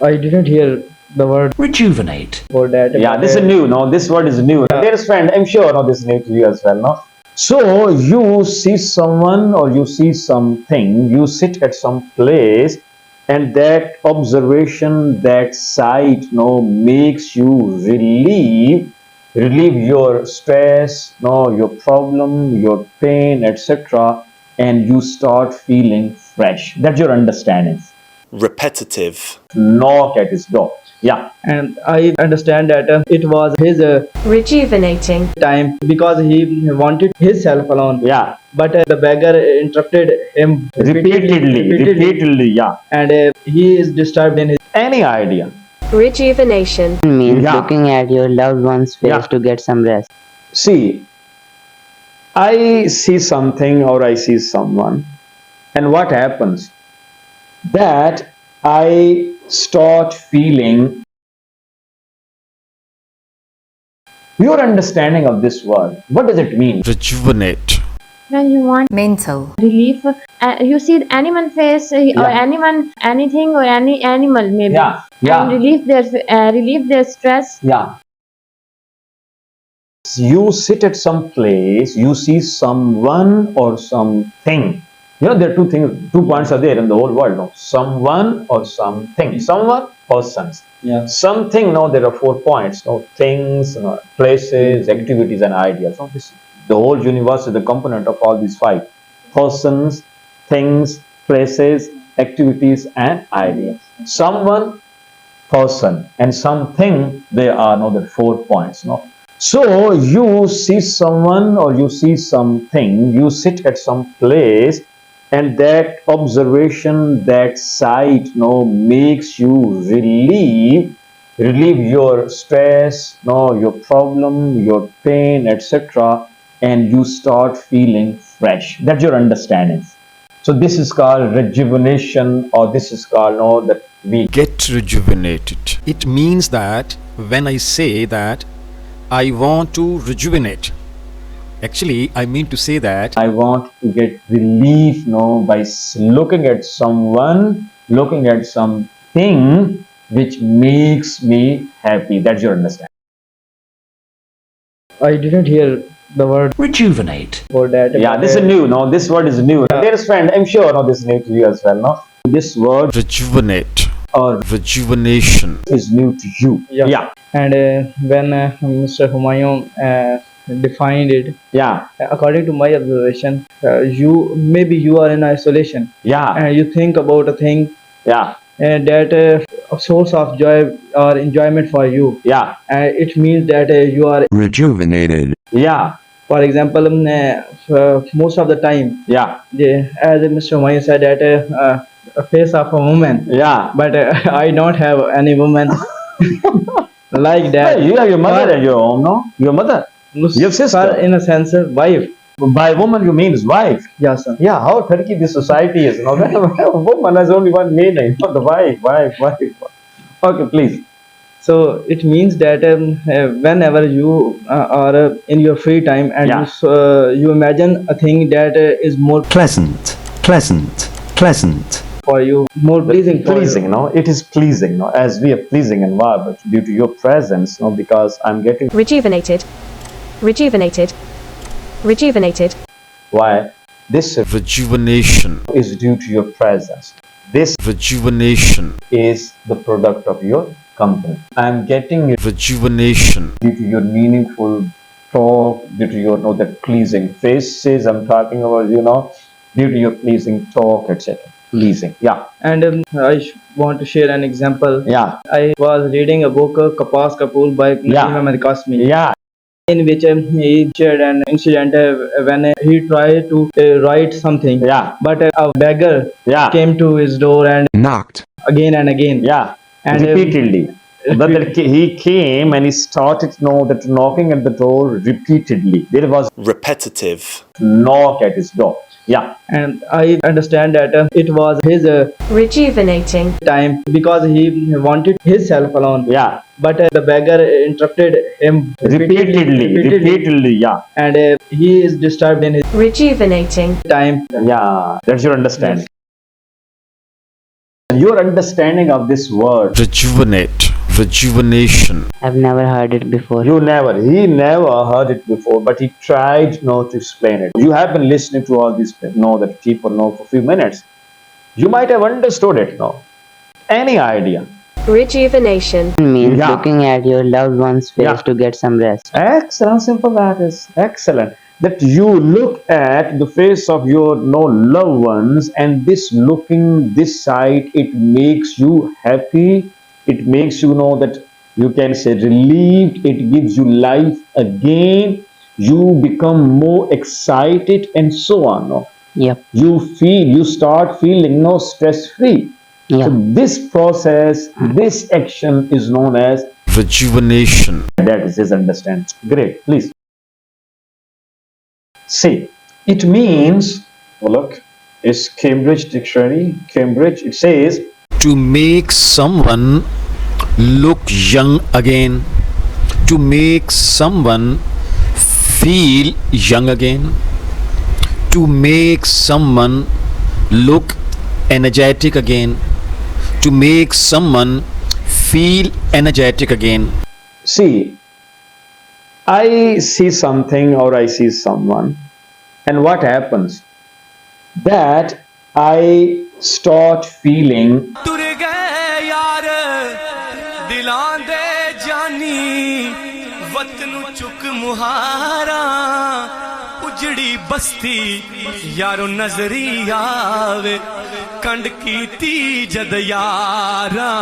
I didn't hear the word rejuvenate. for that. Yeah, this is new. No, this word is new. Dearest friend, I'm sure no, this is new to you as well. No. So you see someone or you see something. You sit at some place, and that observation, that sight, no, makes you relieve your stress, no, your problem, your pain, etc., and you start feeling fresh. That's your understanding. Repetitive. Knock at his door. Yeah. And I understand that it was his Rejuvenating time because he wanted himself alone. Yeah. But the beggar interrupted him Repeatedly. Yeah. and he is disturbed in his. Any idea? rejuvenation Means Yeah. looking at your loved one's face Yeah. to get some rest. See, I see something or I see someone, and what happens? That I start feeling. Your understanding of this word, what does it mean? Rejuvenate. When you want mental relief, you see anyone face or Yeah. anyone, anything or any animal maybe, Yeah. and Yeah. relieve their stress. Yeah. You sit at some place, you see someone or something. You know, there are two points are there in the whole world. No? Someone or something. Someone, persons. Yeah. Something, no, there are 4 points. No, things, no, places, activities, and ideas. No, the whole universe is the component of all these 5. Persons, things, places, activities, and ideas. Someone, person, and something, they are no, the 4 points. No. So you see someone or you see something, you sit at some place, and that observation, that sight, no, makes you relieve your stress, no, your problem, your pain, etc., and you start feeling fresh. That's your understanding. So this is called rejuvenation, or this is called no, that we Get rejuvenated. It means that when I say that I want to rejuvenate, actually I mean to say that I want to get relief, no, by looking at someone, looking at something which makes me happy. That's your understanding. I didn't hear the word rejuvenate. for that. Yeah, this is new. No, this word is new. Dearest friend, I'm sure no, this is new to you as well. No, this word Rejuvenate or rejuvenation. is new to you. Yeah. And when Mr. Humayun defined it, Yeah. according to my observation, you are in isolation Yeah. and you think about a thing Yeah. that a source of joy or enjoyment for you. Yeah. It means that you are, Rejuvenated. Yeah. for example, most of the time, Yeah. as Mr. Humayun said, that a face of a woman, Yeah. but I don't have any woman like that. Hey, you have your mother at your home, no? Your mother. Your sister. In a sense, wife. By woman, you mean his wife. Yes, sir. Yeah, how Turkey this society is. No, a woman has only one meaning, not the wife. Okay, please. So it means that whenever you are in your free time and Yeah. you imagine a thing that is more Pleasant. for you, more pleasing for Pleasing, you. no? It is pleasing, no? As we are pleasing environment due to your presence, no? Because I'm getting rejuvenated why this Rejuvenation. is due to your presence. This Rejuvenation. is the product of your company. I'm getting it Rejuvenation. due to your meaningful talk, due to your that pleasing faces I'm talking about, due to your pleasing talk, etc. Pleasing. Yeah. And want to share an example. Yeah. I was reading a book, Kapas by Nadeem Qasmi, Yeah. in which he shared an incident when he tried to write something, Yeah. but a beggar Yeah. came to his door and Knocked. again and again. Yeah. And Repeatedly. But he came and he started knocking at the door repeatedly. There was Repetitive. knock at his door. Yeah. And I understand that it was his rejuvenating time because he wanted himself alone. Yeah. But the beggar interrupted him Repeatedly. Yeah. and he is disturbed in his rejuvenating time. Yeah. That's your understanding. your understanding of this word. Rejuvenate, rejuvenation. I've never heard it before. He never heard it before, but he tried not to explain it. You have been listening to all these, that people know for a few minutes. You might have understood it now. Any idea? Rejuvenation. Means Yeah. looking at your loved one's face Yeah. to get some rest. Excellent, simple that is. Excellent. That you look at the face of your loved ones, and this looking this sight, it makes you happy. It makes you know that you can say relieved. It gives you life again. You become more excited and so on. No? Yep. You start feeling stress free. Yeah. So this process, this action is known as Rejuvenation. that is his understand. Great, please. See, it means, look, it's Cambridge Dictionary. Cambridge, it says, To make someone look young again. To make someone feel young again. To make someone look energetic again. To make someone feel energetic again. see, I see something or I see someone, and what happens? That I start feeling ਤੁਰ ਗਏ ਯਾਰ ਦਿਲਾਂ ਦੇ ਜਾਨੀ ਵਤਨ ਨੂੰ ਚੁੱਕ ਮੁਹਾਰਾ ਉਜੜੀ ਬਸਤੀ ਯਾਰੋ ਨਜ਼ਰੀ ਆਵੇ ਕੰਡ ਕੀਤੀ ਜਦ ਯਾਰਾਂ